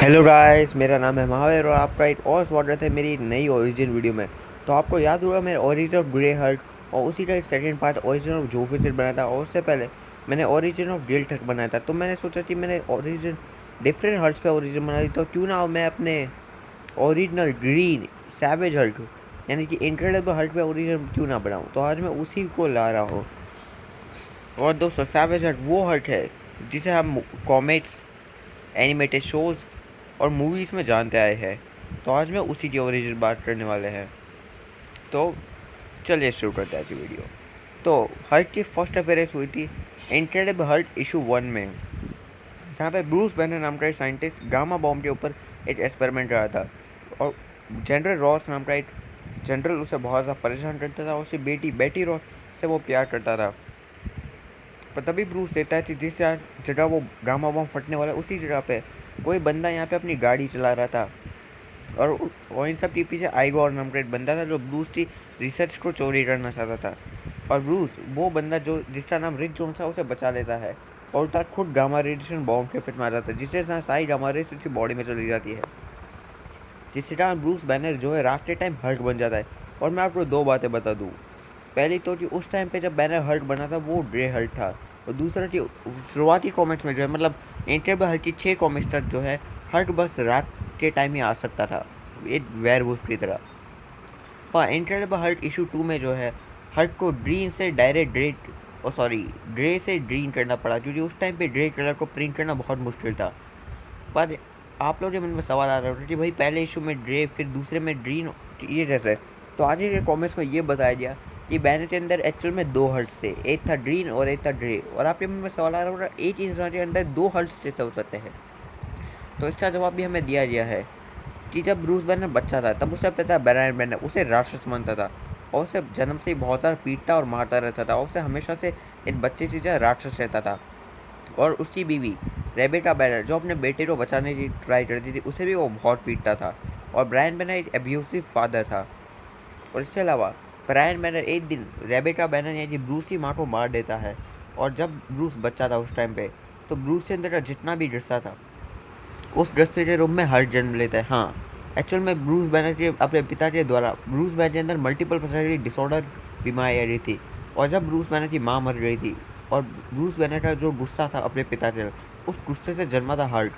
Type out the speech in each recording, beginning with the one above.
Hello guys, मेरा नाम है महावीर और आपका एक और स्वागत है मेरी नई ओरिजिन वीडियो में। तो आपको याद होगा मैंने ओरिजिन ऑफ ग्रे हल्क और उसी का एक सेकंड पार्ट ओरिजिन ऑफ जोफिसर बनाया था और उससे पहले मैंने ओरिजिन ऑफ गिल्ट हल्क बनाया था। तो मैंने सोचा कि मैंने ओरिजिन डिफरेंट हल्क पे ओरिजिन बना दी, तो क्यों ना मैं अपने ओरिजिनल ग्रीन सैवेज हल्क यानी कि इनक्रेडिबल हल्क पे ओरिजिन क्यों ना बनाऊँ। तो आज मैं उसी को ला रहा हूँ। और दोस्तों, सैवेज हल्क वो हल्क है जिसे हम कॉमिक्स, एनिमेटेड शोज़ और मूवीज़ में जानते आए हैं। तो आज मैं उसी की ओरिजिन बात करने वाले हैं। तो चलिए शुरू करते हैं आज की वीडियो। तो हल्क की फर्स्ट अपेयरेंस हुई थी इनक्रेडिबल हल्क इशू 1 में, जहाँ पे ब्रूस बैनर नाम का एक साइंटिस्ट गामा बॉम्ब के ऊपर एक एक्सपेरिमेंट कर रहा था और जनरल रॉस नाम का एक जनरल उसे बहुत ज़्यादा परेशान करता था और उसकी बेटी बेटी रॉस से वो प्यार करता था। पर तभी ब्रूस देता है कि जिस जगह वो गामा बॉम्ब फटने वाला उसी जगह पे कोई बंदा यहाँ पे अपनी गाड़ी चला रहा था और इन सब के पीछे आइगोर नाम का एक बंदा था जो ब्रूस की रिसर्च को चोरी करना चाहता था। और ब्रूस वो बंदा जो जिसका नाम रिक जोन्स था उसे बचा लेता है और उल्टा खुद गामा रेडिएशन बॉम्ब के फिट मार जाता है, जिससे सारी गामा रेस उसकी बॉडी में चली जाती है, जिसके कारण ब्रूस बैनर जो है रात के टाइम हल्क बन जाता है। और मैं आपको दो बातें बता दूँ। पहली तो कि उस टाइम पे जब बैनर हल्क बना था वो ग्रे हल्क था, और दूसरा कि शुरुआती कॉमिक्स में जो है मतलब इंटरबल हल्क की 6 कॉमिक्स तक जो है हल्क बस रात के टाइम ही आ सकता था, एक वेयरवुल्फ की तरह। और इंटरबल हल्क इशू 2 में जो है हल्क को ग्रीन से डायरेक्ट ग्रे से ग्रीन करना पड़ा, क्योंकि उस टाइम पे ग्रे कलर को प्रिंट करना बहुत मुश्किल था। पर आप लोगों के मन में सवाल आ रहा होगा कि भाई पहले इशू में ग्रे फिर दूसरे में ग्रीन, ये कैसे? तो आगे के कॉमिक्स में ये बताया गया कि बैनर के अंदर एक्चुअल में दो हर्ट्स थे, एक था ग्रीन और एक था ग्रे। और आपके मन में सवाल आ रहा होगा एक इंसान के अंदर दो हर्ट्स कैसे हो सकते हैं? तो इसका जवाब भी हमें दिया गया है कि जब ब्रूस बैनर बच्चा था तब उसका पिता ब्रायन बैनर उसे राक्षस मानता था और उसे जन्म से ही बहुत सारा पीटता और मारता रहता था और उसे हमेशा से एक बच्चे की जगह राक्षस रहता था। और उसकी बीवी रेबेका बैनर जो अपने बेटे को बचाने की ट्राई करती थी उसे भी वो बहुत पीटता था। और ब्रायन बैनर एक एब्यूसिव फादर था। और इसके अलावा ब्रायन बैनर एक दिन रेबेका बैनर यानी ब्रूस की माँ को मार देता है। और जब ब्रूस बच्चा था उस टाइम पे, तो ब्रूस के अंदर का जितना भी गुस्सा था उस गुस्से के रूप में हर जन्म लेता है। हाँ, एक्चुअल में ब्रूस बैनर के अपने पिता के द्वारा ब्रूस बैनर के अंदर मल्टीपल पर्सनैलिटी डिसऑर्डर बीमारी आ रही थी। और जब ब्रूस बैनर की माँ मर गई थी और ब्रूस बैनर का जो गुस्सा था अपने पिता के, उस गुस्से से जन्मा था हल्क।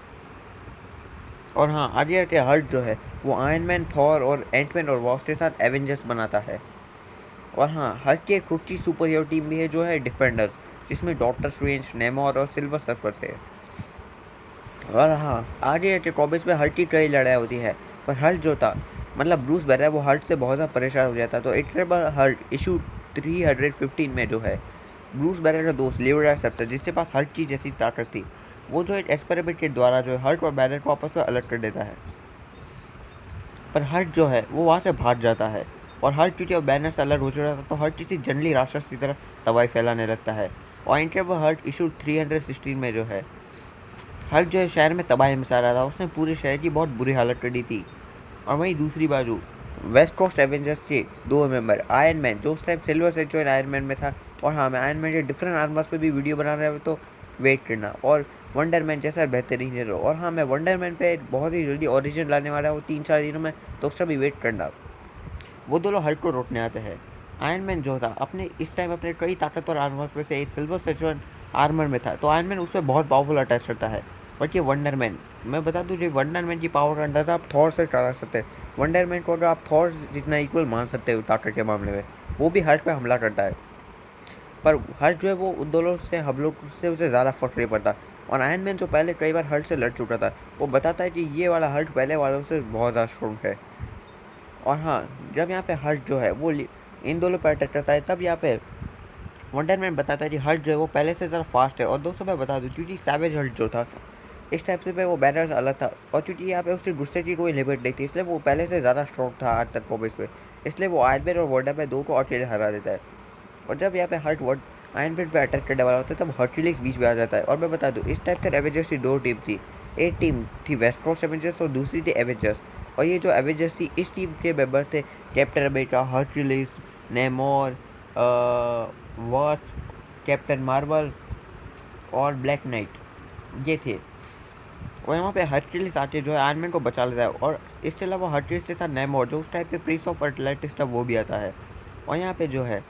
और हाँ, आगे के हल्क जो है वो आयरन मैन, थॉर और एंटमैन और वॉस के साथ एवेंजर्स बनाता है। और हाँ, हल्क की एक खुद की सुपर हीरो टीम भी है जो है डिफेंडर्स, जिसमें डॉक्टर स्ट्रेंज, नेमोर और सिल्वर सर्फर थे। और हाँ, आगे के कॉमिक्स में हल्क की कई लड़ाई होती है, पर हल्क जो था मतलब ब्रूस बैनर वो हल्क से बहुत ज़्यादा परेशान हो जाता है। तो इनक्रेडिबल हल्क इशू 315 में जो है ब्रूस बैनर का दोस्त लियोनार्ड सेप्टर, जिसके पास हल्क की जैसी ताकत थी, वो जो एक एक्सपेरिमेंट के द्वारा जो है हल्क और बैनर को आपस में अलग कर देता है। पर हल्क जो है वो वहाँ से भाग जाता है और हल्क क्योंकि अब बैनर से अलग हो चुका था तो हल्क किसी जंगली राक्षस की तरह तबाही फैलाने लगता है। और इनक्रेडिबल हल्क इशू 316 में जो है हल्क जो है शहर में तबाही मचा रहा था, उसने पूरे शहर की बहुत बुरी हालत कर दी थी। और वहीं दूसरी बाजू वेस्ट कोस्ट एवेंजर्स के दो मेंबर आयरन मैन जो उस time Silver Century Iron Man में था, और हाँ मैं आयरन मैन के डिफरेंट आर्मर्स पे भी वीडियो बना रहा हूँ तो वेट करना। और वंडर मैन जैसा बेहतरीन हीरो, और हाँ मैं वंडर मैन पे बहुत ही जल्दी ओरिजिन लाने वाला हूँ 3-4 दिनों में, तो उसका भी वेट करना। वो दोनों हल्क को रोकने आते हैं। आयरन मैन जो था अपने इस टाइम अपने कई ताकतवर आर्मर्स में से एक सिल्वर सेचुरन आर्मर में था, तो आयरन मैन उसमें बहुत पावरफुल अटैच करता है। बट ये वंडर मैन, मैं बता दूँ, ये वंडर मैन की पावर का अंदाजा आप थॉर से करा सकते हैं। वंडर मैन को अगर आप थॉर जितना इक्वल मान सकते हो ताकत के मामले में, वो भी हल्क पे हमला करता है। पर हल्क जो है वो उन दोनों से हमलों से उसे ज़्यादा फर्क नहीं पड़ता। और आयरन मैन जो पहले कई बार हल्क से लड़ चुका था, वो बताता है कि ये वाला हल्क पहले वालों से बहुत ज़्यादा स्ट्रॉन्ग है। और हाँ, जब यहाँ पे हल्क जो है वो इन दोनों पर अटैक करता है, तब यहाँ पे वंडर मैन बताता है कि हल्क जो है वो पहले से ज़रा फास्ट है। और दोस्तों मैं बता दूँ, क्योंकि सैवेज हल्क जो था इस टाइप से पे वो बैनर से अलग था, और क्योंकि यहाँ पे उसके गुस्से की कोई लिमिट नहीं थी, इसलिए वो पहले से ज़्यादा स्ट्रॉन्ग था आज तक कॉमिक्स में। इसलिए वो आयरन मैन और वंडर मैन दो को अकेले हरा देता है। और जब यहाँ पे हल्क वर्ड आयरन मैन पे अटैक करने वाला होता है तब हर्क्यूलिस बीच में आ जाता है। और मैं बता दूँ, इस टाइप से एवेंजर्स की दो टीम थी। एक टीम थी वेस्ट कोस्ट एवेंजर्स और दूसरी थी एवेंजर्स। और ये जो एवेंजर्स थी इस टीम के मेंबर थे captain America, Hercules, नेमोर, wasp, captain Marvel और ब्लैक नाइट, ये थे। और यहाँ पे हर्क्यूलिस आके जो है आयरन मैन को बचा लेता है। और इसके अलावा हर्क्यूलिस के साथ नेमोर जो उस टाइप पे प्रिंस ऑफ अटलांटिस था वो भी आता है। और यहाँ पे जो है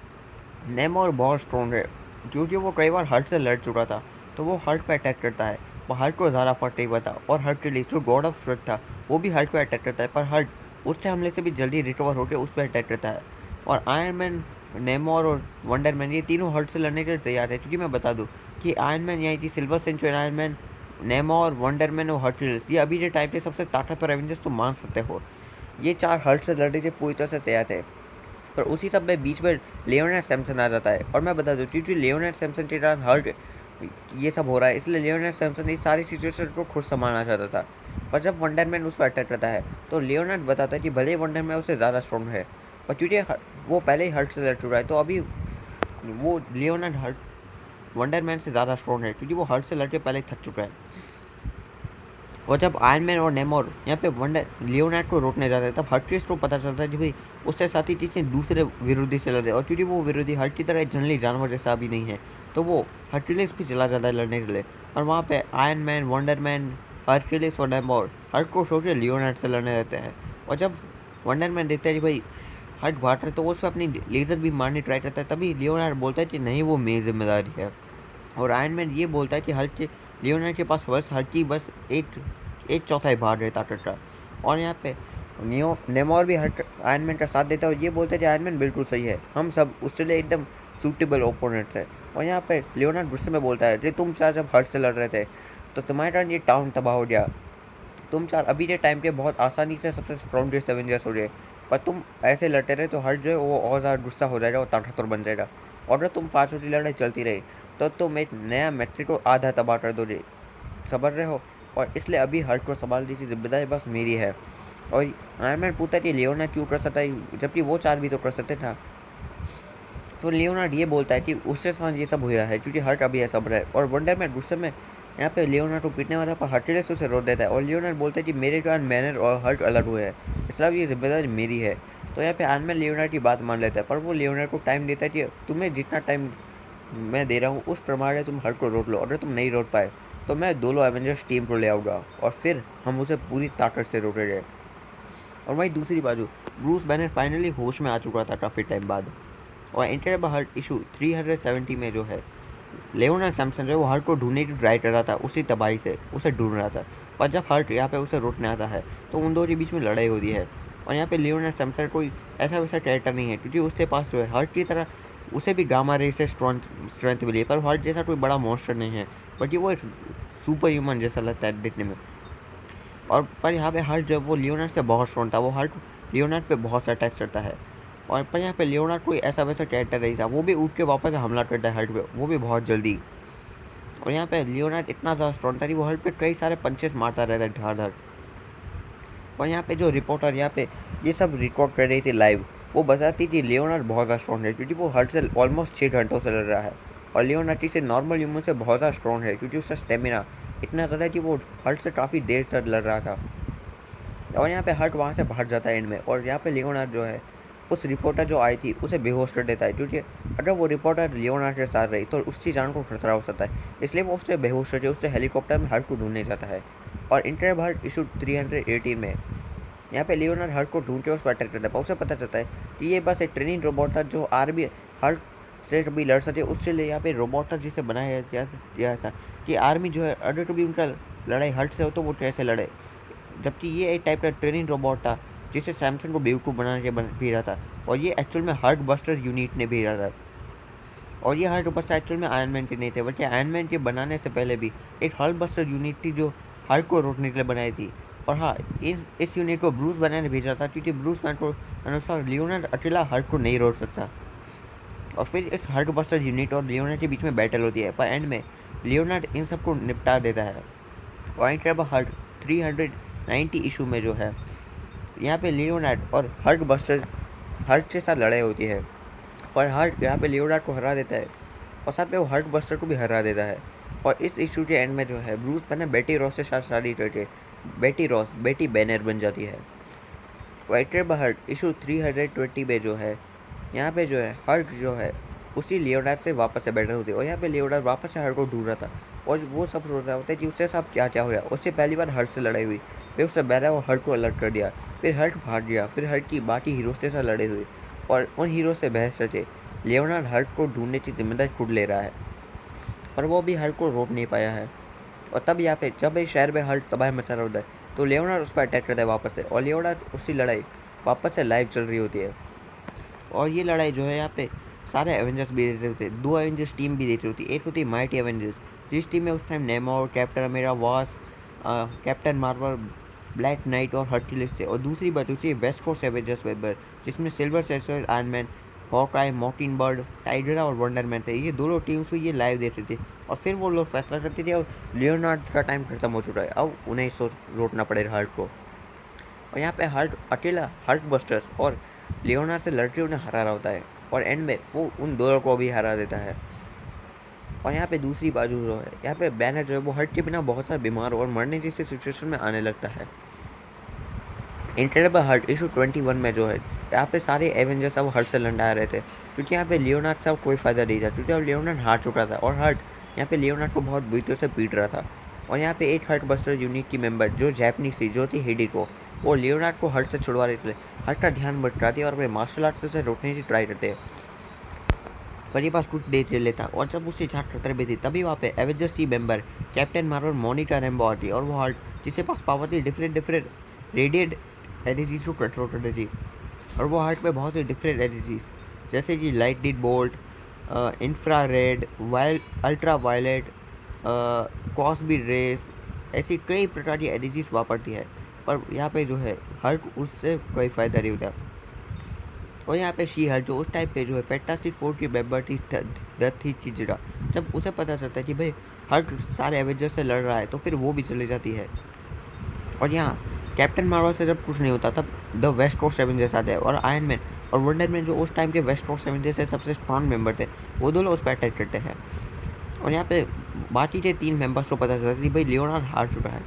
नेमोर बहुत स्ट्रॉन्ग है क्योंकि वो कई बार हल्क से लड़ चुका था, तो वो हल्क पे अटैक करता है। वो हल्क को ज़्यादा फर्क नहीं पता। और हर्क्यूलिस जो गॉड ऑफ स्ट्रेंथ था वो भी हल्क पे अटैक करता है, पर हल्क उसके हमले से भी जल्दी रिकवर होकर उस पर अटैक करता है। और आयरन मैन, नेमोर और वंडर मैन ये तीनों हल्क से लड़ने के लिए तैयार है, क्योंकि मैं बता दूँ कि आयरन मैन यानी कि Silver Century Iron Man, Namor, Wonder Man और हर्क्यूलिस ये अभी के टाइम पे सबसे ताकतवर एवेंजर्स तो मान सकते हो। ये चार हल्क से लड़ने के पूरी तरह से तैयार थे। पर उसी सब में बीच में लियोनार्ड सैमसन आ जाता है। और मैं बता दूँ क्योंकि लियोनार्ड सैमसन के कारण हल्क ये सब हो रहा है, इसलिए लियोनार्ड सैमसन इस सारी सिचुएशन को खुद संभालना चाहता था। पर जब वंडरमैन उस पर अटैक करता है तो लियोनार्ड बताता है कि भले ही वंडरमैन उससे ज़्यादा स्ट्रॉन्ग है, पर क्योंकि वो पहले ही हल्क से लड़ चुका है, तो अभी वो लियोनार्ड हल्क वंडरमैन से ज़्यादा स्ट्रॉन्ग है क्योंकि वो हल्क से लड़के पहले ही थक चुका है। और जब आयरन मैन और नेमोर यहाँ पे वंडर लियोनार्ड को रोकने जाते हैं, तब हर्क्यूलिस को पता चलता है कि भाई उससे साथ ही चीज़ें दूसरे विरोधी से लड़े। और क्योंकि वो विरोधी हल्क की तरह जंगली जानवर जैसा भी नहीं है, तो वो हर्क्यूलिस भी चला जाता है लड़ने के लिए। और वहाँ पे iron man, wonder man, Hercules और नेमोर हल्क को छोड़ के लियोनार्ड से लड़ने रहते हैं। और जब वंडर मैन देखता है कि भाई हल्क भाग रहा है, तो वो उस पर अपनी लेज़र भी मारने ट्राई करता है। तभी लियोनार्ड बोलता है कि नहीं, वो मेरी जिम्मेदारी है। और आयरन मैन ये बोलता है कि हल्क के लियोनार्ड के पास बस हल्क की बस एक एक चौथाई भाग है ताकत का। और यहाँ पे नेमोर भी हल्क आयरन मैन का साथ देता है और ये बोलता है कि आयरन मैन बिल्कुल सही है, हम सब उसके लिए एकदम सूटेबल ओपोनेंट्स है। और यहाँ पे लियोनार्ड गुस्से में बोलता है कि तुम चार जब हल्क से लड़ रहे थे तो तुम्हारे कारण ये टाउन तबाह हो गया, तुम चार अभी के टाइम पे बहुत आसानी से सबसे स्ट्रॉन्गेस्ट एवेंजर्स हो गए, पर तुम ऐसे लड़ते रहे तो हल्क जो है वो और ज़्यादा गुस्सा हो जाएगा और ताकतवर बन जाएगा। और अगर तुम पाँचों की लड़ाई चलती रही तो तुम एक नया मैक्सिको आधा तबाह कर दोगे, समझ रहे हो। और इसलिए अभी हल्क को संभालने की जिम्मेदारी बस मेरी है। और आयरन मैन पूछता है कि लियोनार्ड क्यों कर सकता है जबकि वो चार भी तो कर सकते था। तो लियोनार्ड ये बोलता है कि उसके साथ ये सब हुआ है क्योंकि हल्क अभी ऐसा बड़ा है। और वंडर मैन गुस्से में यहाँ पे लियोनार्ड को पीटने वाला पर हर्क्यूलिस उसे रोक देता है। और लियोनार्ड बोलता है कि मेरे कारण मैनर और हल्क अलग हुए हैं, इसलिए ये जिम्मेदारी मेरी है। तो यहाँ पे आयरन मैन लियोनार्ड की बात मान लेता है, पर वो लियोनार्ड को टाइम देता है कि तुम्हें जितना टाइम मैं दे रहा हूँ उस प्रमाण तुम हल्क को रोक लो। अगर तुम नहीं रोक पाए तो मैं दोनों एवेंजर्स टीम को ले आऊँगा और फिर हम उसे पूरी ताकत से रोकेंगे। और वहीं दूसरी बाजू ब्रूस बैनर फाइनली होश में आ चुका था काफ़ी टाइम बाद। और इंटरनेट हल्क इशू 370 में जो है लियोनार्ड सैमसन जो है वो हल्क को ढूंढने की ट्राई कर रहा था, उसी तबाही से उसे ढूंढ रहा था। पर जब हल्क यहाँ पे उसे रोकने आता है तो उन दोनों के बीच में लड़ाई होती है। और यहाँ पे लियोनार्ड सैमसन कोई ऐसा वैसा कैरेक्टर नहीं है क्योंकि उसके पास जो है हल्क की तरह उसे भी गामा रे से स्ट्रेंथ मिली है, पर हल्क जैसा कोई बड़ा मॉन्स्टर नहीं है, बट ये वो एक सुपर ह्यूमन जैसा लगता है देखने में। और पर यहाँ पे हल्क जो है वो लियोनार्ड से बहुत स्ट्रॉन्ग था, वो हल्क लियोनार्ड पे बहुत सा अटैक करता है। और पर यहाँ पे लियोनार्ड कोई ऐसा वैसा कैरेक्टर नहीं था, वो भी उठ के वापस हमला करता है हल्क पे, वो भी बहुत जल्दी। और यहाँ पे लियोनार्ड इतना ज़्यादा स्ट्रॉन्ग था कि वो हल्क पे कई सारे पंचेस मारता रहता है धार धार। और यहाँ पे जो रिपोर्टर यहाँ पे ये सब रिकॉर्ड कर रही थी लाइव, वो बताती थी लियोनार्ड बहुत ज़्यादा स्ट्रॉन्ग है क्योंकि वो हल्क से ऑलमोस्ट 6 घंटों से लड़ रहा है। और लियोनार्ड से नॉर्मल ह्यूमन से बहुत ज़्यादा स्ट्रॉन्ग है क्योंकि उसका स्टेमिना इतना ज़्यादा है कि वो हल्क से काफ़ी देर तक लड़ रहा था। और यहाँ पे हल्क वहाँ से भाग जाता है एंड में। और यहाँ पे लियोनार्ड जो है उस रिपोर्टर जो आई थी उसे बेहोश कर देता है, क्योंकि अगर वो रिपोर्टर लियोनार्ड के साथ रही तो उसकी जान को खतरा हो सकता है, इसलिए वो उससे बेहोश करके उससे हेलीकॉप्टर में हल्क को ढूंढने जाता है। और इंटर हल्क इशू 318 में यहाँ पे लियोनार्ड हल्क को ढूंढ के उस पर अटैक करता है, पर उसे पता चलता है कि ये बस एक ट्रेनिंग रोबोट था जो आर्मी हल्क से कभी लड़ सके, उससे लिए यहाँ पे रोबोट था जिसे बनाया गया था कि आर्मी जो है अगर कभी उनका लड़ाई हल्क से हो तो वो कैसे लड़े। जबकि ये एक टाइप का ट्रेनिंग रोबोट था जिसे सैमसंग को बेवकूफ़ बना के भेजा था, और ये एक्चुअल में हल्क बस्टर यूनिट ने भेजा था। और ये हल्क बस्टर एक्चुअल में आयरन मैन के नहीं थे, बल्कि आयरन मैन के बनाने से पहले भी एक हल्क बस्टर यूनिट थी जो हल्क को रोकने के लिए बनाई थी। और हाँ, इस यूनिट को ब्रूस बैनर ने भेजा था क्योंकि ब्रूस बैनर को अनुसार लियोनार्ड अकेला हल्क को नहीं रोक सकता। और फिर इस हल्क बस्टर यूनिट और लियोनार्ड के बीच में बैटल होती है, पर एंड में लियोनार्ड इन सबको निपटा देता है। पॉइंट है हल्क 390 इशू में जो है यहाँ पे लियोनार्ड और हल्क बस्टर हल्क के साथ लड़ाई होती है, पर हल्क यहाँ पे लियोनार्ड को हरा देता है और साथ में वो हल्क बस्टर को भी हरा देता है। और इस इशू के एंड में जो है ब्रूस बैनर बेटी रॉस से साथ शादी करके बेटी बैनर बन जाती है। वाइटर हल्क इशू 320 में जो है यहाँ पे जो है हल्क जो है उसी लियोनार्ड से वापस से बैटल होती है। और यहाँ पे लियोनार्ड वापस से हल्क को ढूंढ रहा था, और वो सब सोच रहा होता है कि उसके साथ क्या क्या हो रहा है। उससे पहली बार हल्क से लड़ाई हुई, फिर उससे पहले वो हल्क को अलर्ट कर दिया, फिर हल्क भाग गया, फिर हल्क की बाकी हीरो से साथ लड़े हुए और उन हीरो से बहस रचे। लियोनार्ड हल्क को ढूंढने की जिम्मेदारी खुद ले रहा है, पर वो भी हल्क को रोक नहीं पाया है। और तब यहाँ पे जब इस शहर में हल्क तबाही मचा रहा होता है तो लियोनार्ड उस पर अटैक करता है वापस से, और लियोनार्ड उसकी लड़ाई वापस से लाइव चल रही होती है। और ये लड़ाई जो है यहाँ पे सारे एवेंजर्स भी देख रहे होते हैं, दो एवेंजर्स टीम भी देख रही होती है। एक होती है माइटी एवेंजर्स, जिस टीम में उस time Namor, Captain America, Wasp, Captain Marvel, Black Knight और हर्क्यूलिस थे। और दूसरी बची होती है वेस्ट कोस्ट एवेंजर्स मेंबर, जिसमें Silver Surfer, Iron Man, Hawkeye, Mockingbird, Tigra और वंडरमैन थे। ये दोनों टीम्स भी ये लाइव देख रही थी और फिर वो लोग फैसला करते थे अब लियोनार्ड का टाइम खत्म हो चुका है, अब उन्हें सोच रोकना पड़ेगा हल्क को। और यहाँ पे हल्क अकेला हल्क बस्टर्स और लियोनार्ड से लड़के उन्हें हरा रहा होता है, और एंड में वो उन दोनों को भी हरा देता है। और यहाँ पे दूसरी बाजू जो है, यहाँ पे बैनर जो है वो हल्क के बिना बहुत सारे बीमार और मरने जैसी सिचुएशन में आने लगता है। इनक्रेडिबल हल्क इशू 21 में जो है, यहाँ पे सारे एवेंजर्स अब हल्क से लड़ा रहे थे, क्योंकि यहाँ पे लियोनार्ड से अब कोई फ़ायदा नहीं था, क्योंकि अब लियोनार्ड हार चुका था और हल्क यहाँ पे लियोनार्ड को बहुत बुरी तरह से पीट रहा था। और यहाँ पे एक हल्क बस्टर यूनिट की मेंबर जो जैपनीज थी, जो थी हिडिको, वो लियोनार्ड को हल्क से छुड़वा रहे थे। हल्क का ध्यान भटकाती है और अपने मार्शल आर्ट से रोकने की ट्राई करते हैं, पर ये पास कुछ देर ले लेता। और जब उसकी झाट खतरे में थी तभी वहाँ पे एवेंजर्स की member captain Marvel, Monika Rambo आती है, और वो हल्क जिसके पास पावर थी डिफरेंट रेडिएट एनर्जीज को कंट्रोल करने थी। और वो हल्क में बहुत से डिफरेंट एनर्जीज जैसे कि lightning bolt, infrared, ultraviolet, cosmic rays, ऐसी कई प्रकार की एनर्जीज वापरती है। पर यहाँ पे जो है हल्क उससे कोई फ़ायदा नहीं होता। और यहाँ पे शी हल्क जो उस टाइम पे जो है फैंटास्टिक फोर की मेंबर थी द थी की जगह, जब उसे पता चलता है कि भाई हल्क सारे एवेंजर्स से लड़ रहा है तो फिर वो भी चली जाती है। और यहाँ कैप्टन मार्वल से जब कुछ नहीं होता तब द वेस्ट कोस्ट एवेंजर्स आते हैं, और आयरन मैन और वंडर मैन जो उस टाइम के वेस्ट कोस्ट एवेंजर्स से सबसे स्ट्रॉन्ग मेंबर थे, वो दोनों उस पर अटैक करते हैं। और यहाँ पे बाकी के 3 मेंबर्स को पता चलता है कि भाई लियोनार्ड हार चुका है,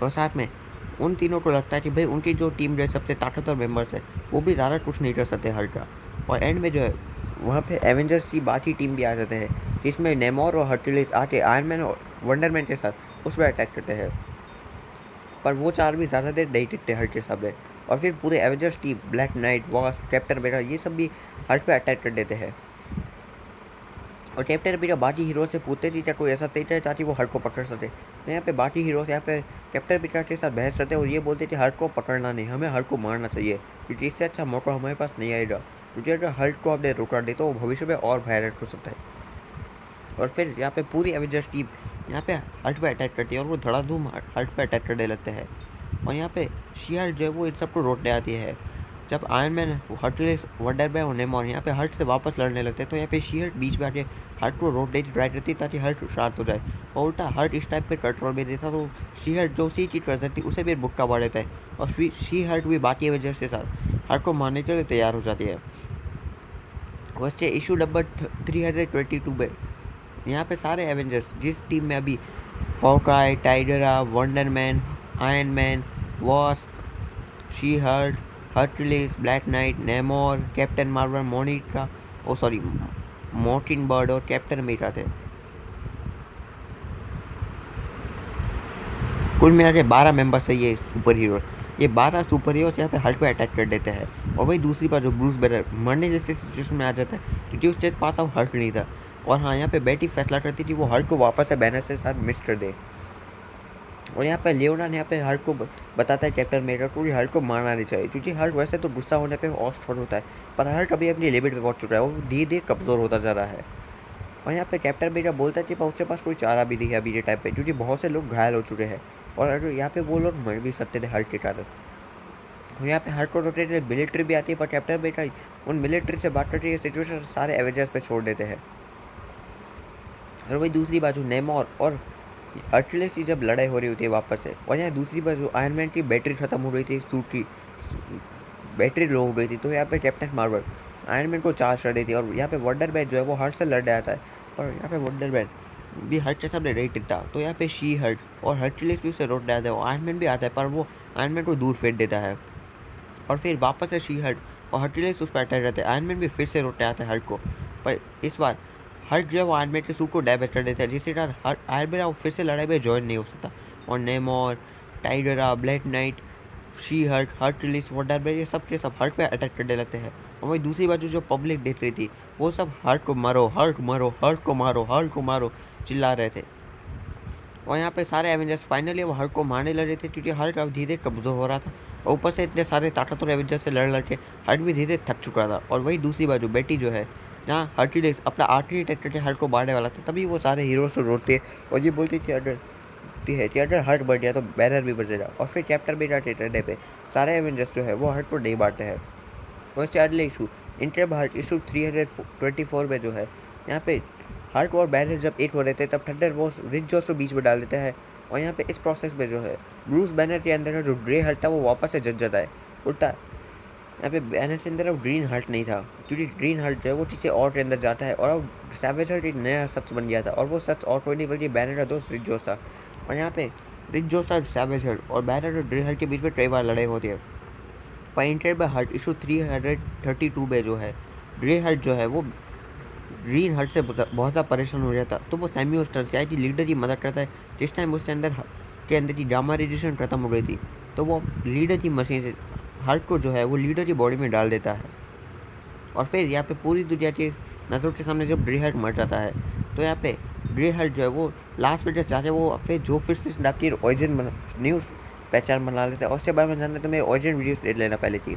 और साथ में उन तीनों को लगता है कि भाई उनकी जो टीम जो सबसे ताकतवर मेंबर्स है वो भी ज़्यादा कुछ नहीं कर सकते हल्क का। और एंड में जो है वहाँ पे एवेंजर्स की बाकी टीम भी आ जाते हैं, जिसमें नेमोर और हर्क्यूलिस आके आयरन मैन और वंडरमैन के साथ उस पर अटैक करते हैं। पर वो 4 भी ज़्यादा देर नहीं टिकते हल्क के सामने, और फिर पूरे Avengers team, black night, wasp, captain America, ये सब भी हल्क पे अटैक कर देते हैं। और कैप्टन अमेरिका बाकी हीरो से पूछते थी क्या कोई ऐसा तरीका है ताकि वो हल्क को पकड़ सके। तो यहाँ पे बाकी हीरोज यहाँ पे कैप्टन अमेरिका के साथ बहस करते हैं और ये बोलते थे हल्क को पकड़ना नहीं, हमें हल्क को मारना चाहिए, क्योंकि इससे अच्छा मौका हमारे पास नहीं आएगा, क्योंकि अगर हल्क को हमने रोका दे तो वो भविष्य में और भयानक हो सकता है। और फिर यहाँ पे पूरी एवेंजर्स टीम यहाँ पे हल्क पे अटैक करती है और वो धड़ाधूम हल्क पे अटैक करने लगते हैं। और यहाँ पे शी-हल्क जो है वो इन सबको रोकने आती है। जब iron man, Hercules, wonder Man और नेमोर यहाँ पे हल्क से वापस लड़ने लगते हैं तो यहाँ पे शी-हल्क बीच में आके हल्क को रोकने की ट्राई करती है ताकि हल्क शांत हो जाए, और उल्टा हल्क इस टाइम पे कंट्रोल में देता तो शी-हल्क जो उसी चीज़ कर सकती उसे भी मुक्का मार देता है, और फिर शी-हल्क भी बाकी एवेंजर्स के साथ हल्क को मारने के लिए तैयार हो जाती है। वैसे इशू नंबर 322 में यहाँ पे सारे एवेंजर्स जिस टीम में अभी Hawkeye, Tigra, Wonder Man, Iron Man, Wasp, She Hulk, Hercules, Black Knight, Namor, Captain Marvel, Monica, oh sorry Mockingbird और कैप्टन अमेरिका थे, कुल मिला के 12 मेंबर्स है ये सुपर हीरो। ये 12 सुपर हीरोज यहाँ पे हल्क पे अटैक कर देते हैं। और वही दूसरी बार जो ब्रूस बैनर मरने जैसे सिचुएशन में आ जाता है, क्योंकि उसके पास अब हल्क नहीं था। और हाँ, यहाँ पे बेटी फैसला करती थी वो हल्क को वापस से बैनर से साथ मिक्स कर दे। और यहाँ पे लियोनार्ड यहाँ पे हल्क को बताता है कैप्टन अमेरिका को कि हल्क को मारना नहीं चाहिए, क्योंकि हल्क वैसे तो गुस्सा होने पे और स्ट्रॉन्ग होता है, पर हल्क अभी अपनी लिमिट पे पहुँच चुका है, वो धीरे धीरे कमज़ोर होता जा रहा है। और यहाँ पे कैप्टन अमेरिका बोलता है कि उसके पास कोई चारा भी नहीं है अभी के टाइम पे, क्योंकि बहुत से लोग घायल हो चुके हैं, और अगर यहाँ पे वो लोग मर भी सकते थे हल्क के कारण। और यहाँ पे हल्क को रोकने मिलिट्री भी आती है, पर कैप्टन अमेरिका उन मिलिट्री से बात करके ये सिचुएशन सारे एवेंजर्स पे छोड़ देते हैं। और वही दूसरी बाजू नेमोर और हर्क्यूलिस की जब लड़ाई हो रही होती है वापस से, और यहाँ दूसरी बाजू आयरन मैन की बैटरी खत्म हो रही थी, सूट की बैटरी लो हो गई थी, तो यहाँ पे कैप्टन मार्वल आयरन मैन को चार्ज कर देती है। और यहाँ पे वंडर मैन जो है वो हल्क से लड़ने आता है, पर यहाँ पे वंडर मैन भी हल्क के सामने नहीं टिकता, तो यहाँ पे शी हल्क और हर्क्यूलिस भी उसे रोकने आता है। और आयरन मैन भी आता है, पर वो आयरन मैन को दूर फेंक देता है, और फिर वापस से शी हल्क और हर्क्यूलिस उस पर अटैक करते हैं। आयरन मैन भी फिर से रोकने आता है हल्क को, पर इस बार हल्क जो है वो आयरन मैन के सूट को डैमेज कर देता है, जिससे कारण आयरन मैन फिर से लड़ाई में ज्वाइन नहीं हो सकता। और Namor, Tigra, Black Knight, She Hulk, हर्ट रिलीज, वंडर मैन, ये सब के सब हल्क पे अटैक करने लगते हैं। और वही दूसरी बाजू जो पब्लिक देख रही थी वो सब हल्क को मारो, हल्क मारो, हल्क को मारो, हल्क को मारो चिल्ला रहे थे। और यहाँ पे सारे एवेंजर्स फाइनली वो हल्क को मारने लगे थे, क्योंकि हल्क अब धीरे कमज़ोर हो रहा था और ऊपर से इतने सारे ताकतवर एवेंजर्स से लड़ के हल्क भी धीरे थक चुका था। और वही दूसरी बाजू बेटी जो है, जहाँ हर्क्यूलिस अपना आखिरी अटैक करके हल्क को मारने वाला था, तभी वो सारे हीरोज को रोकते और ये बोलती थी अगर हल्क बढ़ गया तो बैनर भी बढ़ जाएगा। और फिर चैप्टर में जाते करने पे सारे एवेंजर्स जो है वो हल्क को नहीं मारते हैं। वैसे अगले इशू इंटर हल्क इशू 324 में जो है, यहाँ पे हल्क और बैनर जब एक हो रहे थे तब थंडर बोल्ट रिच जॉस को बीच में डाल देता है। और यहाँ पे इस प्रोसेस में जो है ब्रूस बैनर के अंदर जो ग्रे हल्क था वो वापस से जग जाता है। उल्टा यहाँ पे बैनर के अंदर अब ग्रीन हल्क नहीं था, क्योंकि ग्रीन हल्क जो है वो किसी और के अंदर जाता है और अब सैवेज हल्क एक नया शख्स बन गया था। और वो शख्स और कोई नहीं बल्कि बैनर का दोस्त रिच जॉस था। और यहाँ पे रिच जॉस और सैवेज हल्क और बैनर और ग्रे हल्क के बीच में कई बार लड़ाई होती है। पॉइंटेड बाय हल्क इशू 332 में जो है ग्रे हल्क जो है वो ग्रीन हल्क से बहुत ज़्यादा परेशान हो जाता, तो वो सैम्यूल स्टार की लीडर की मदद करता है। जिस टाइम उसके अंदर की गामा रेडिएशन खत्म हो गई थी, तो वो लीडर की मशीन से हल्क को जो है वो लीडर की बॉडी में डाल देता है। और फिर यहाँ पे पूरी दुनिया के नज़रों के सामने जब ग्रे हल्क मर जाता है, तो यहाँ पे ग्रे हल्क जो है वो लास्ट में जब चाहते हैं वो फिर जो फिर से आपकी ओरिजिन न्यूज़ पहचान बना लेते हैं। और उसके बारे में जानना तो मेरे ओरिजिन वीडियोस देख लेना पहले की।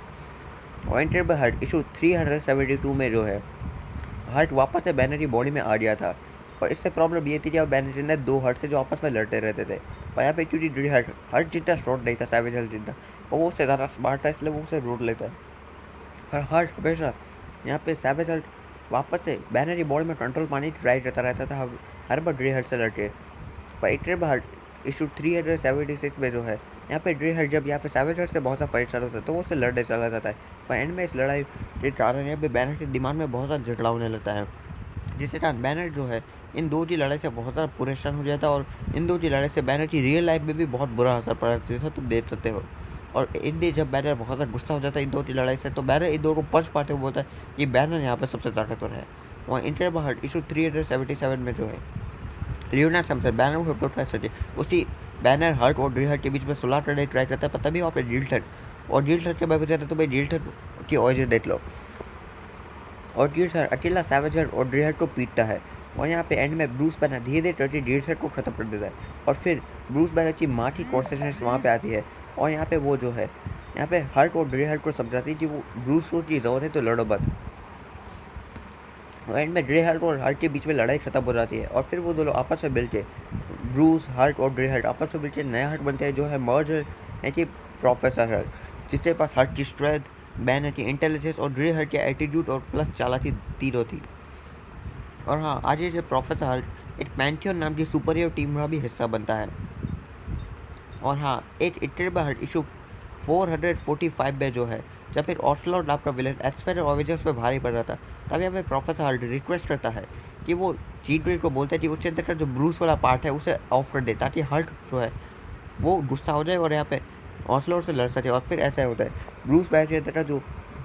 पॉइंटेड बाय हल्क इशू 372 में जो है हल्क वापस से बैनर की बॉडी में आ गया था। और इससे प्रॉब्लम ये थी कि अब बैनर के अंदर दो हल्क से जो आपस में लड़ते रहते थे। और यहाँ पे क्योंकि ग्रे हल्क जितना स्ट्रॉन्ग नहीं था सैवेज हल्क जितना, और वो उससे ज़्यादा स्मार्ट था, इसलिए वो उसे रोक लेता है। और हल्क हमेशा यहाँ पे सैवेज हल्क वापस से बैनर की बॉडी में कंट्रोल पाने की ट्राई करता रहता था हर बार ग्रे हल्क से लड़के। पॉइंटेड बाय हल्क इशू 376 में जो है, यहाँ पे ग्रे हल्क जब यहाँ पे सैवेज हल्क से बहुत सा परेशान होता है तो वो उससे लड़ने चला जाता है। पर एंड में इस लड़ाई के कारण यहाँ पे बैनर के दिमाग में बहुत ज़्यादा झगड़ा होने लगता है, जिससे कारण बैनर जो है इन दो की लड़ाई से बहुत ज़्यादा परेशान हो जाता है। और इन दो की लड़ाई से बैनर की रियल लाइफ में भी बहुत बुरा असर पड़ा, जैसा तुम देख सकते हो। और इन दिन जब बैनर बहुत ज़्यादा गुस्सा हो जाता है इन दो की लड़ाई से, तो बैनर इन दो को पंच पाते हुए बोलता है कि बैनर यहाँ पर सबसे ताकतवर है। और इंटर हल्क इशू 377 में जो है लियोनार्ड सैमसन बैनर को प्रोटेक्ट कर सके, उसी बैनर हल्क और ग्रे हल्क के बीच में सुलह करने ट्राई करता है, पर तभी वहाँ पे जील्टन और जील्टन के बारे में तो भाई जील्टन की ओरिजिन देख लो। और जील्टन अकेला सैवेज हल्क और ग्रे हल्क को पीटता है। और यहाँ पे एंड में ब्रूस बैनर धीरे धीरे करके जील्टन को खत्म कर देता है। और फिर ब्रूस बैनर की माँ की कॉन्सेशन वहाँ पे आती है और यहाँ पे वो जो है यहाँ पे हल्क और ग्रे हल्क को समझाती है कि वो ब्रूस को की ज़रूरत है तो लड़ो मत। एंड में ग्रे हल्क और हल्क के बीच में लड़ाई खत्म हो जाती है। और फिर वो दोनों आपस में मिलके ब्रूस हल्क और ग्रे हल्क आपस में मिलकर नया हल्क बनते हैं, जो है मर्ज है कि प्रोफेसर हल्क, जिसके पास हल्क की स्ट्रेंथ, बैनर की इंटेलिजेंस और ग्रे हल्क की एटीट्यूड और प्लस चालाकी तीनों थी। और हाँ, आज ये प्रोफेसर हल्क एक पैंथियन नाम की सुपर हीरो टीम का भी हिस्सा बनता है। और हाँ, एक इंटरबल हल्क इशू 445 में जो है, जब एक ऑस्लॉट नाम का विलन एक्सपेक्ट और अवेंजर्स पे भारी पड़ रहा था, तब यहाँ पे प्रोफेसर हल्क रिक्वेस्ट करता है कि वो चीट ब्रेड को बोलता है कि उसके अंदर का जो ब्रूस वाला पार्ट है उसे ऑफ कर दे, ताकि हल्क जो है वो गुस्सा हो जाए और यहाँ पे ऑस्लॉट से लड़ सके। और फिर ऐसा होता है ब्रूस बैनर के अंदर का जो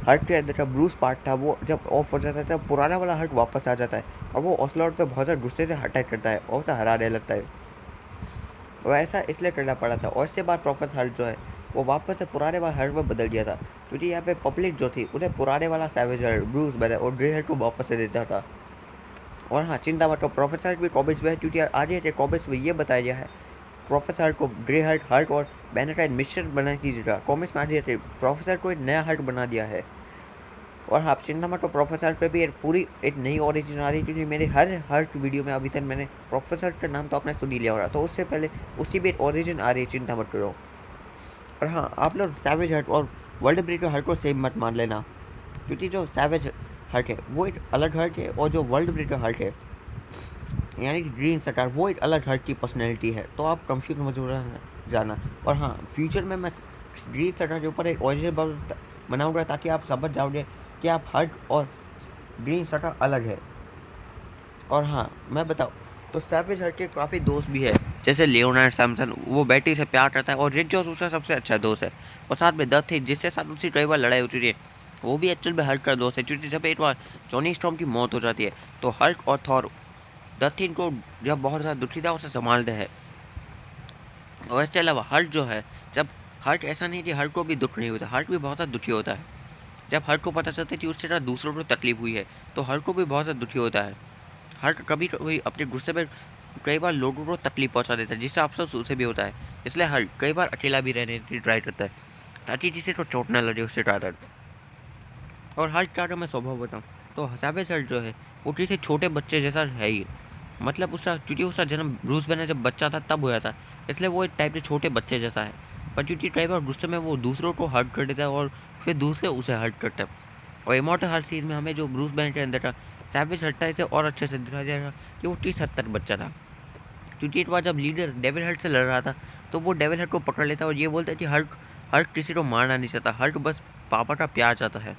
हल्क के अंदर का ब्रूस पार्ट था वो जब ऑफ हो जाता है तब पुराना वाला हल्क वापस आ जाता है और वो ऑस्लॉट पे बहुत ज़्यादा गुस्से से अटैक करता है और उसे हराने लगता है। और ऐसा इसलिए करना पड़ा था। और इसके बाद प्रोफेसर हल्क जो है वो वापस से पुराने वाला हल्क में बदल गया था, क्योंकि यहाँ पे पब्लिक जो थी उन्हें पुराने वाला सैवेज हल्क, ब्रूस बैनर और ग्रे हल्क को वापस से देता था। और हाँ, चिंता मत करो, प्रोफेसर हल्क भी कॉमिक्स में है, क्योंकि आगे के कॉमिक्स में ये बताया गया है प्रोफेसर हल्क को ग्रे हल्क, हल्क और बैनर का मिक्सचर बना कीजिएगा। कॉमिक्स में आगे प्रोफेसर को एक नया हल्क बना दिया है। और हाँ, चिंता मत करो, प्रोफेसर पे भी एक नई ओरिजिन आ रही है, क्योंकि मेरे हर हल्क वीडियो में अभी तक मैंने प्रोफेसर का नाम तो आपने सुन ही लिया हो रहा, तो उससे पहले उसकी भी एक ओरिजिन आ रही है, चिंता मत करो। और हाँ, आप लोग सैवेज हल्क और वर्ल्ड ब्रेकर हल्क को सेम मत मान लेना, क्योंकि जो सैवेज हल्क है वो एक अलग हल्क है और जो वर्ल्ड ब्रेकर हल्क है यानी कि ग्रीन सरकार वो एक अलग हल्क की पर्सनैलिटी है, तो आप कंफ्यूज मत हो जाना। और हाँ, फ्यूचर में मैं ग्रीन सरकार के ऊपर एक ओरिजिनल बनाऊँगा, ताकि आप समझ जाओगे कि आप हल्क और ग्रीन सरकार अलग है। और हाँ, मैं बताऊँ तो सैवेज हल्क के काफ़ी दोस्त भी है, जैसे लियोनार्ड सैमसन, वो बेटी से प्यार करता है और रिच जॉस उसका सबसे अच्छा दोस्त है। और साथ में डथ थी, जिससे साथ उसकी कई बार लड़ाई हो चुकी है। वो भी एक्चुअल में हल्क का दोस्त है, क्योंकि जब एक बार जॉनी स्टॉर्म की मौत हो जाती है तो हल्क और थॉर द थिंग को जब बहुत ज़्यादा दुखी था उसे संभालते हैं। और इसके अलावा हल्क जो है, जब हल्क ऐसा नहीं कि हल्क को भी दुख नहीं होता, हल्क भी बहुत ज़्यादा दुखी होता है। जब हल्क को पता चलता है कि उससे ज़्यादा दूसरों को तकलीफ हुई है तो हल्क को भी बहुत ज़्यादा दुखी होता है। हल्क कभी कभी अपने गुस्से में कई बार लोगों को तकलीफ पहुंचा देता है, जिससे अफसोस उसे भी होता है। इसलिए हल्क कई बार अकेला भी रहने की ट्राई करता है ताकि किसी को चोट ना लगे उससे ज़्यादा। और हल्क का अगर मैं स्वभाव बताऊँ तो सैवेज हल्क जो है वो किसी छोटे बच्चे जैसा है ही। मतलब उसका, क्योंकि उसका जन्म ब्रूस बैनर जब बच्चा था तब हुआ था, इसलिए वो एक टाइप के छोटे बच्चे जैसा है। पर क्योंकि कई बार गुस्से में वो दूसरों को हर्ट कर देता है और फिर दूसरे उसे हर्ट करते हैं। और इमॉर्टल हल्क सीरीज में हमें जो ब्रूस बैनर के अंदर था सैवेज हल्क था, इसे और अच्छे से दिखाया जाएगा कि वो 30 हद तक बच्चा था। क्योंकि एक बार जब लीडर डेविल हल्क से लड़ रहा था तो वो डेविल हल्क को पकड़ लेता है और ये बोलता है कि हल्क हल्क किसी को मारना नहीं चाहता, हल्क बस पापा का प्यार चाहता है।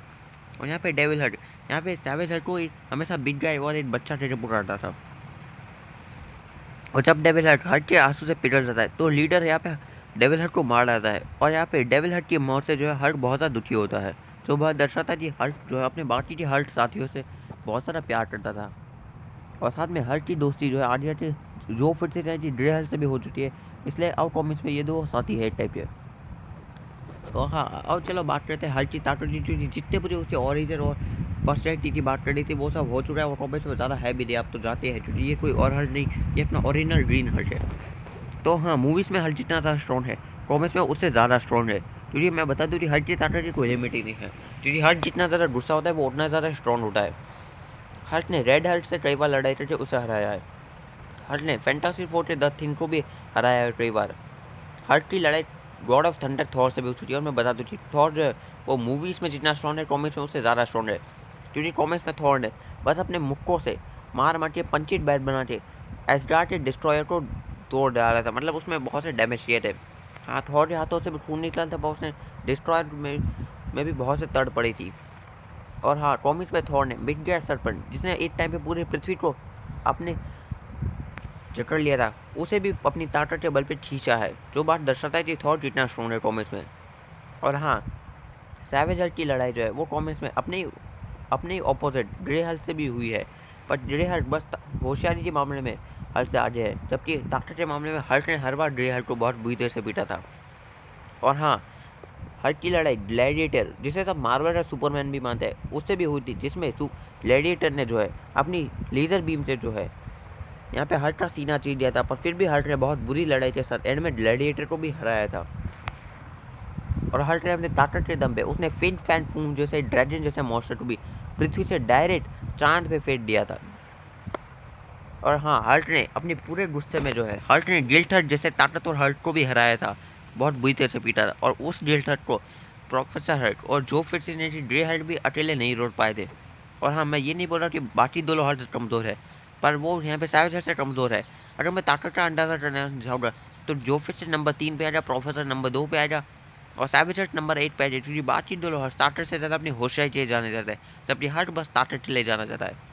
और यहाँ पे डेविल हल्क, यहाँ पे सैवेज हल्क को हमेशा बिग गाय और एक बच्चा टेढ़े पुकारता था। और जब डेविल हल्क हल्क के आंसू से पिघल जाता है तो लीडर यहाँ पे डेविल हल्क को मार डालता है। और यहाँ पे डेविल हल्क की मौत से जो है हल्क बहुत ज़्यादा दुखी होता है, जो बात दर्शाता है कि हल्क जो है अपने बाकी के हल्क साथियों से बहुत सारा प्यार करता था। और साथ में हल्क की दोस्ती जो है आगे आगे जो फिर से रहेगी ग्रे हल्क से भी हो चुकी है, इसलिए आउट कॉमिक्स में ये दो साथी है टाइप के। तो हाँ, और चलो बात करते हैं हल्क की ताकत की, जितने मुझे उसके ऑरिजिन और पर्सनैलिटी की बात करी थी वो सब हो चुका है। और कॉमिक्स में ज़्यादा है भी नहीं, आप तो जाते हैं, क्योंकि ये कोई और हल्क नहीं, ये अपना ओरिजिनल ग्रीन हल्क है। तो हाँ, मूवीज़ में हल्क जितना ज़्यादा स्ट्रॉन्ग है कॉमिक्स में उससे ज़्यादा स्ट्रॉन्ग है। क्योंकि मैं बता दूँ कि हल्क की ताकत की कोई लिमिट ही नहीं है, क्योंकि हल्क जितना ज़्यादा गुस्सा होता है वो उतना ज़्यादा स्ट्रॉन्ग होता है। हल्क ने रेड हल्क से कई बार लड़ाई करके उसे हराया है। हल्क ने फैंटास्टिक फोर के द थिंग को भी हराया है कई बार। हल्क की लड़ाई गॉड ऑफ थंडर थॉर से भी हो चुकी है। और मैं बता दूँ कि थॉर जो है वो मूवीज़ में जितना स्ट्रॉन्ग है कॉमिक्स में उससे ज़्यादा स्ट्रॉन्ग है। क्योंकि कॉमिक्स में थॉर ने बस अपने मुक्कों से मार मार के पंचित बैट बना के एस्गार्ड के डिस्ट्रॉयर को तोड़ डाला था। मतलब उसमें बहुत से डैमेज किए थे। हाँ, थॉर के हाथों से भी खून निकला था, बहुत से डिस्ट्रॉयर में भी बहुत से तड़ पड़ी थी। और हाँ, कॉमिक्स में थॉर ने मिडगैर सर्पेंट, जिसने एक टाइम पे पूरी पृथ्वी को अपने जकड़ लिया था, उसे भी अपनी ताकत के बल पे खींचा है, जो बात दर्शाता है कि थॉर कितना स्ट्रॉन्ग है कॉमिक्स में। और हाँ, सैवेज हल्क की लड़ाई जो है वो कॉमिक्स में अपने ऑपोजिट ग्रे हल्क से भी हुई है। पर ग्रे हल्क बस होशियारी के मामले में हल्क से आगे है, जबकि ताकत के मामले में हल्क ने हर बार ग्रे हल्क को बहुत बुरी तरह से पीटा था। और हाँ, हल्क की लड़ाई ग्लैडिएटर, जिसे सब मार्वल का सुपरमैन भी मानते हैं, उससे भी हुई थी, जिसमें ग्लैडिएटर ने जो है अपनी लेज़र बीम से जो है यहाँ पे हल्क का सीना चीर दिया था। पर फिर भी हल्क ने बहुत बुरी लड़ाई के साथ एंड में ग्लैडिएटर को भी हराया था। और हल्क ने अपने ताकत के दम पे उसने फिन फैन फूम जैसे ड्रैगन जैसे मॉन्स्टर को भी पृथ्वी से डायरेक्ट चांद पे फेंक दिया था। और हाँ, हल्क ने अपने पूरे गुस्से में जो है हल्क ने गिल्ट हल्क जैसे ताकतवर हल्क को भी हराया था, बहुत बुरी तरह से पीटा था। और उस गिल्ट हल्क को प्रोफेसर हल्क और जो फिर ग्रे हल्क भी अकेले नहीं रोक पाए थे। और हाँ, मैं ये नहीं बोल रहा कि बाकी दो हल्क कमज़ोर है, पर वो यहाँ पे सैवेज हल्क से कमज़ोर है। अगर मैं ताकत का अंदाज़ा करना चाहूँगा तो जो फिर नंबर 3 पे आ जा, प्रोफेसर नंबर 2 पे आ जा, और सैवेज हल्क नंबर 1 पे आ जाए। क्योंकि बाकी दो हल्क ताकत से ज़्यादा अपनी होशियारी के लिए जाने जाता है, जबकि हल्क बस ताकत के लिए जाना जाता है।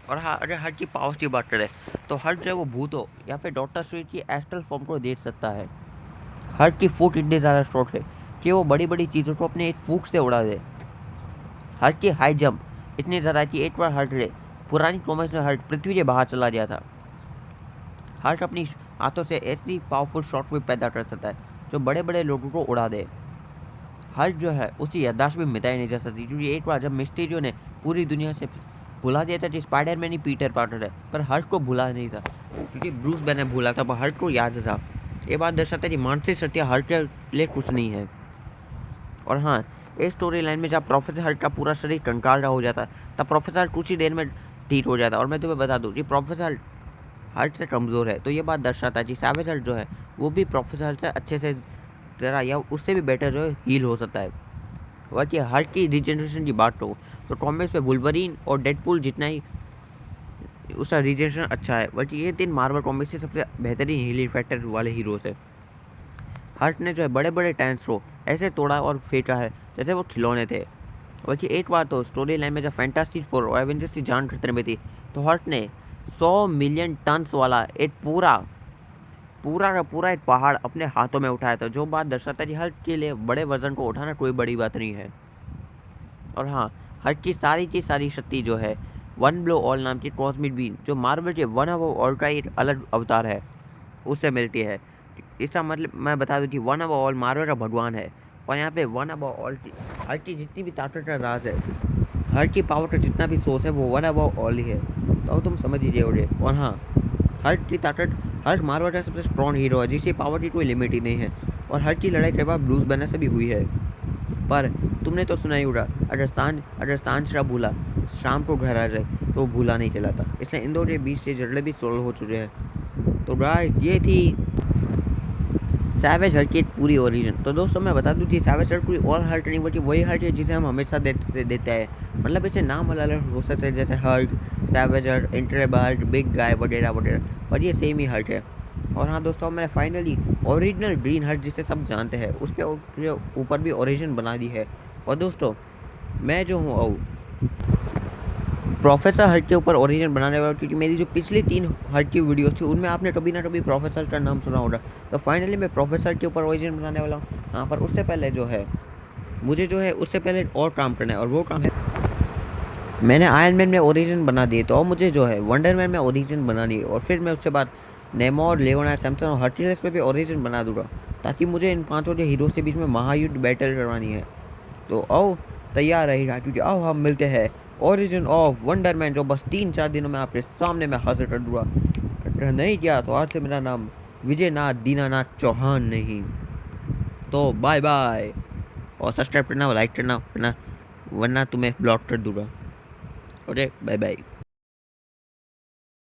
और हाँ, अगर हल्क की पावर्स की बात करें तो हल्क जो है वो भूत हो या फिर डॉक्टर स्ट्रेंज की एस्ट्रल फॉर्म को देख सकता है। हल्क की फूट इतनी ज़्यादा स्ट्रॉन्ग है कि वो बड़ी बड़ी चीज़ों को अपने एक फूट से उड़ा दे। हल्क की हाई जंप इतनी ज़्यादा कि एक बार हल्क ने पुरानी कॉमिक्स में हल्क पृथ्वी के बाहर चला गया था। हल्क अपनी हाथों से ऐसी पावरफुल शॉट भी पैदा कर सकता है जो बड़े बड़े लोगों को उड़ा दे। हल्क जो है उसकी याददाश्त भी मिटाई नहीं जा सकती, क्योंकि एक बार जब मिस्टीरियो ने पूरी दुनिया से भुला दिया था कि स्पाइडरमैन ही पीटर पार्कर है, पर हल्क को भुला नहीं था, क्योंकि ब्रूस बैनर भूला था पर हल्क को याद था। ये बात दर्शाता है कि मानसिक शक्तियाँ हल्क के लिए कुछ नहीं है। और हाँ, इस स्टोरी लाइन में जब प्रोफेसर हल्क का पूरा शरीर कंकाल रहा हो जाता है तब प्रोफेसर हल्क कुछ ही देर में ठीक हो जाता है। और मैं तुम्हें बता दूँ कि प्रोफेसर हल्क से कमज़ोर है, तो ये बात दर्शाता है कि सैवेज हल्क जो है वो भी प्रोफेसर हल्क से अच्छे से तरह या उससे भी बेटर जो है हील हो सकता है। बाकी हल्क की रिजनरेशन की बात हो तो कॉमिक्स में वुल्वरीन और डेडपूल जितना ही उसका रिजनरेशन अच्छा है, बल्कि ये 3 मार्वल कॉमिक्स के सबसे बेहतरीन हीलिंग फैक्टर वाले हीरोज़ है। हल्क ने जो है बड़े बड़े टाइम्स को ऐसे तोड़ा और फेंका है जैसे वो खिलौने थे। बल्कि एक बार तो स्टोरी लाइन में जब फैंटास्टिक फोर और एवेंजर्स की जान खतरे में थी तो हल्क ने 100 मिलियन टन्स वाला एक पूरा पूरा का पूरा एक पहाड़ अपने हाथों में उठाया था, जो बात दर्शाता है कि हल्क के लिए बड़े वजन को उठाना कोई बड़ी बात नहीं है। और हाँ, हल्क की सारी शक्ति जो है वन ब्लो ऑल नाम की कॉस्मिक बीन जो मार्वल के वन ऑफ ऑल का एक अलग अवतार है उससे मिलती है। इसका मतलब मैं बता दूं कि वन ऑफ ऑल मार्वल का भगवान है। और यहाँ पे वन ऑफ ऑल की हल्क की जितनी भी ताकत का राज है, हल्क की पावर का जितना भी सोर्स है वो वन ऑफ ऑल ही है। तो तुम समझ लीजिए मुझे। और हाँ, हल्क की ताकत, हल्क मार्वल का सबसे स्ट्रॉन्ग हीरो है जिसकी पावर की कोई लिमिट ही नहीं है। और हल्क की लड़ाई के बाद ब्रूस बैनर से भी हुई है। पर तुमने तो सुना ही होगा, अगर सांझ भूला शाम को घर आ जाए तो वो भूला नहीं चलाता। इसलिए इन दोनों के बीच के झगड़े भी सोल्व हो चुके हैं। तो गाइस ये थी सैवेज हल्क की पूरी ओरिजिन। तो दोस्तों मैं बता दूं कि सैवेज हल्क कोई और हल्क नहीं बल्कि वही हल्क है जिसे हम हमेशा देते हैं। मतलब इसे नाम अलग अलग हो सकते हैं जैसे Hulk, savage Hulk, incredible Hulk, big guy वगैरह वगैरह, पर ये सेम ही हल्क है। और हाँ दोस्तों, मैंने फाइनली ओरिजिनल ग्रीन हल्क जिसे सब जानते हैं उस पर ऊपर भी ओरिजिन बना दी है। और दोस्तों मैं जो हूँ प्रोफेसर हल्क के ऊपर ओरिजिन बनाने वाला, क्योंकि मेरी जो पिछली 3 हल्क की वीडियोस थी उनमें आपने कभी ना कभी प्रोफेसर का नाम सुना होगा। तो फाइनली मैं प्रोफेसर के ऊपर ओरिजिन बनाने वाला हूँ। हाँ, पर उससे पहले जो है मुझे जो है उससे पहले और काम करना है, और वो काम है मैंने आयरन मैन में ओरिजिन बना दिए, तो अब मुझे जो है वंडर मैन में ओरिजिन बनानी है। और फिर मैं उसके बाद नेमोर, लियोना, सैमसन और हर्क्यूलिस में भी ओरिजिन बना दूंगा, ताकि मुझे इन 5 हीरोज़ के बीच में महायुद्ध बैटल करवानी है। तो आओ तैयार रहेगा, क्योंकि आओ हम मिलते हैं ओरिजिन ऑफ वंडर मैन, जो बस 3-4 दिनों में आपके सामने मैं हाजिर कर दूंगा। अगर नहीं किया तो आज से मेरा नाम विजय नाथ दीनानाथ चौहान नहीं। तो बाय बाय, और सब्सक्राइब करना, लाइक करना, वरना तुम्हें ब्लॉक कर दूंगा। Okay, bye bye.